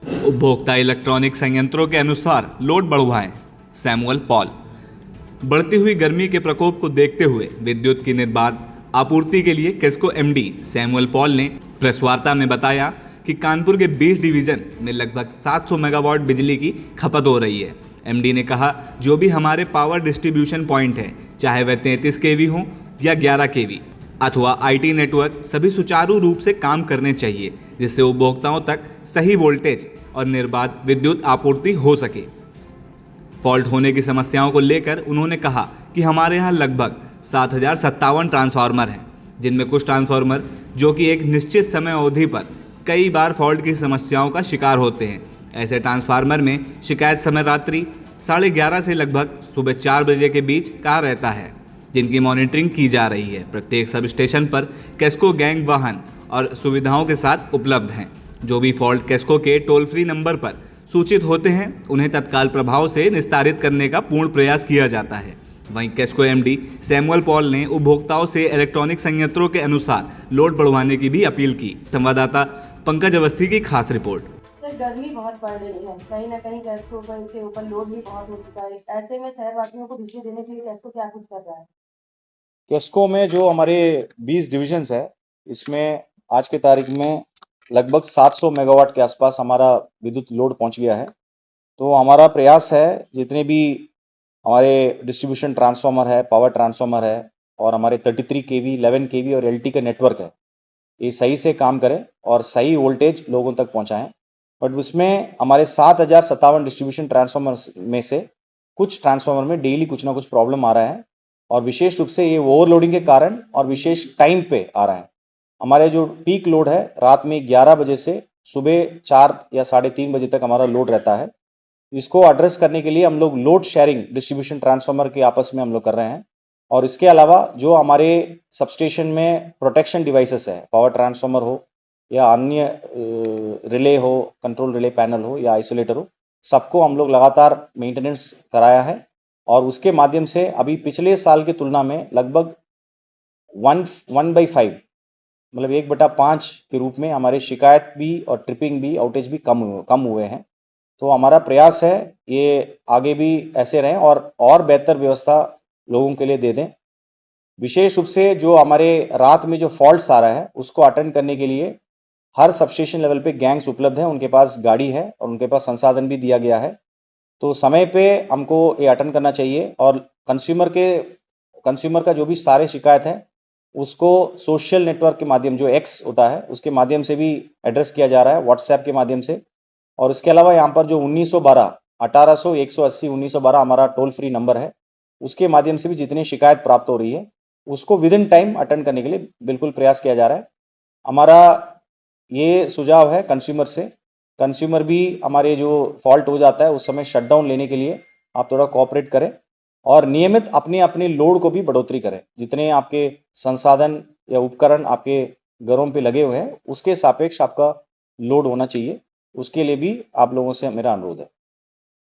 उपभोक्ता इलेक्ट्रॉनिक संयंत्रों के अनुसार लोड बढ़वाएं। Samuel Paul. बढ़ती हुई गर्मी के प्रकोप को देखते हुए विद्युत की निर्बाध आपूर्ति के लिए केस्को एमडी सैमुअल पॉल ने प्रेस वार्ता में बताया कि कानपुर के 20 डिवीजन में लगभग 700 मेगावाट बिजली की खपत हो रही है। एमडी ने कहा, जो भी हमारे पावर डिस्ट्रीब्यूशन पॉइंट हैं, चाहे वह 33 केवी हो या 11 केवी अथवा आईटी नेटवर्क, सभी सुचारू रूप से काम करने चाहिए, जिससे उपभोक्ताओं तक सही वोल्टेज और निर्बाध विद्युत आपूर्ति हो सके। फॉल्ट होने की समस्याओं को लेकर उन्होंने कहा कि हमारे यहाँ लगभग 7057 ट्रांसफार्मर हैं, जिनमें कुछ ट्रांसफार्मर जो कि एक निश्चित समय अवधि पर कई बार फॉल्ट की समस्याओं का शिकार होते हैं। ऐसे ट्रांसफार्मर में शिकायत समय रात्रि 11:30 से लगभग सुबह 4 बजे के बीच का रहता है, जिनकी मॉनिटरिंग की जा रही है। प्रत्येक सब स्टेशन पर केस्को गैंग वाहन और सुविधाओं के साथ उपलब्ध हैं। जो भी फॉल्ट केस्को के टोल फ्री नंबर पर सूचित होते हैं, उन्हें तत्काल प्रभाव से निस्तारित करने का पूर्ण प्रयास किया जाता है। वहीं केस्को एमडी सैमुअल पॉल ने उपभोक्ताओं से इलेक्ट्रॉनिक संयंत्रों के अनुसार लोड बढ़वाने की भी अपील की। संवाददाता पंकज अवस्थी की खास रिपोर्ट। सर, गर्मी बहुत बढ़ रही है, कहीं ना कहीं केस्को के ऊपर लोड भी बहुत हो चुका है। ऐसे में शहरवासियों को बिजली देने के लिए केस्को क्या कुछ कर रहा है? केस्को में जो हमारे 20 डिविजन्स है, इसमें आज के तारीख में लगभग 700 मेगावाट के आसपास हमारा विद्युत लोड पहुंच गया है। तो हमारा प्रयास है, जितने भी हमारे डिस्ट्रीब्यूशन ट्रांसफार्मर है, पावर ट्रांसफार्मर है और हमारे 33 केवी, 11 केवी और एलटी का नेटवर्क है, ये सही से काम करें और सही वोल्टेज लोगों तक पहुंचाएं। बट उसमें हमारे 7057 डिस्ट्रीब्यूशन ट्रांसफार्मर में से कुछ ट्रांसफार्मर में डेली कुछ ना कुछ प्रॉब्लम आ रहा है और विशेष रूप से ये ओवरलोडिंग के कारण और विशेष टाइम पे आ रहा है। हमारे जो पीक लोड है, रात में 11 बजे से सुबह 4 या 3:30 बजे तक हमारा लोड रहता है। इसको एड्रेस करने के लिए हम लोग लोड शेयरिंग डिस्ट्रीब्यूशन ट्रांसफार्मर के आपस में हम लोग कर रहे हैं। और इसके अलावा जो हमारे सबस्टेशन में प्रोटेक्शन डिवाइसेस है, पावर ट्रांसफार्मर हो या अन्य रिले हो, कंट्रोल रिले पैनल हो या आइसोलेटर हो, सबको हम लोग लगातार मेंटेनेंस कराया है और उसके माध्यम से अभी पिछले साल की तुलना में लगभग 1/5 मतलब 1/5 के रूप में हमारे शिकायत भी और ट्रिपिंग भी, आउटेज भी कम हुए हैं। तो हमारा प्रयास है ये आगे भी ऐसे रहें और बेहतर व्यवस्था लोगों के लिए दे दें। विशेष रूप से जो हमारे रात में जो फॉल्ट्स आ रहा है, उसको अटेंड करने के लिए हर सबस्टेशन लेवल पे गैंग्स उपलब्ध है, उनके पास गाड़ी है और उनके पास संसाधन भी दिया गया है। तो समय पे हमको ये अटेंड करना चाहिए और कंज्यूमर का जो भी सारे शिकायत है, उसको सोशल नेटवर्क के माध्यम, जो एक्स होता है, उसके माध्यम से भी एड्रेस किया जा रहा है, व्हाट्सएप के माध्यम से। और इसके अलावा यहाँ पर जो 1912 1800 180 1912 हमारा टोल फ्री नंबर है, उसके माध्यम से भी जितनी शिकायत प्राप्त हो रही है, उसको विद इन टाइम अटेंड करने के लिए बिल्कुल प्रयास किया जा रहा है। हमारा ये सुझाव है कंज्यूमर से, कंज्यूमर भी हमारे जो फॉल्ट हो जाता है उस समय शटडाउन लेने के लिए आप थोड़ा कोऑपरेट करें और नियमित अपने लोड को भी बढ़ोतरी करें। जितने आपके संसाधन या उपकरण आपके घरों पे लगे हुए हैं, उसके सापेक्ष आपका लोड होना चाहिए। उसके लिए भी आप लोगों से मेरा अनुरोध है।